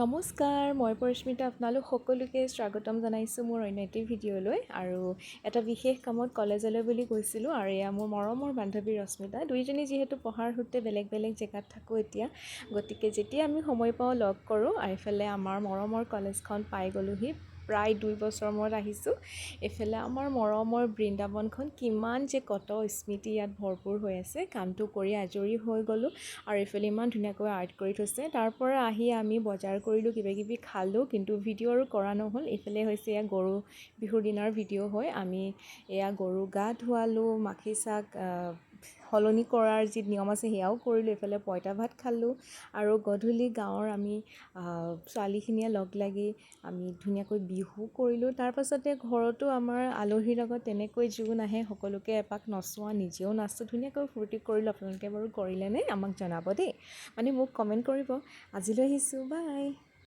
নমস্কাৰ, মই পৰিস্মিতা আপোনালোক সকলোকে স্বাগতম জনাইছোঁ মোৰ অন্য এটি ভিডিঅ'লৈ। আৰু এটা বিশেষ কামত কলেজলৈ বুলি গৈছিলোঁ আৰু এয়া মোৰ মৰমৰ বান্ধৱী ৰশ্মিতা। দুইজনী যিহেতু পঢ়াৰ সূত্ৰে বেলেগ বেলেগ জেগাত থাকোঁ এতিয়া, গতিকে যেতিয়া আমি সময় পাওঁ লগ কৰোঁ। আৰু এইফালে আমাৰ মৰমৰ কলেজখন পাই গ'লোহি, প্ৰায় 2 বছৰ মূৰত আহিছোঁ। এইফালে আমাৰ মৰমৰ বৃন্দাবনখন কিমান যে কত স্মৃতি ইয়াত ভৰপূৰ হৈ আছে। কামটো কৰি আজৰি হৈ গ'লোঁ আৰু এইফালে ইমান ধুনীয়াকৈ আৰ্ট কৰি থৈছে। তাৰ পৰা আহি আমি বজাৰ কৰিলোঁ, কিবাকিবি খালোঁ, কিন্তু ভিডিঅ' আৰু কৰা নহ'ল। এইফালে হৈছে এয়া গৰু বিহুৰ দিনাৰ ভিডিঅ' হয়। আমি এয়া গৰু গা ধুৱালোঁ, মাখি চাক সলনি কৰাৰ যি নিয়ম আছে সেয়াও কৰিলোঁ। এইফালে পঁইতা ভাত খালোঁ আৰু গধূলি গাঁৱৰ আমি ছোৱালীখিনিয়ে লগ লাগি আমি ধুনীয়াকৈ বিহু কৰিলোঁ। তাৰপাছতে ঘৰতো আমাৰ আলহীৰ লগত তেনেকৈ যোন আহে সকলোকে এপাক নচোৱা, নিজেও নাচোঁ, ধুনীয়াকৈ ফূৰ্তি কৰিলোঁ। আপোনালোকে বাৰু কৰিলেনে? আমাক জনাব দেই, মানে মোক কমেণ্ট কৰিব। আজিলৈ আহিছোঁ, বাই।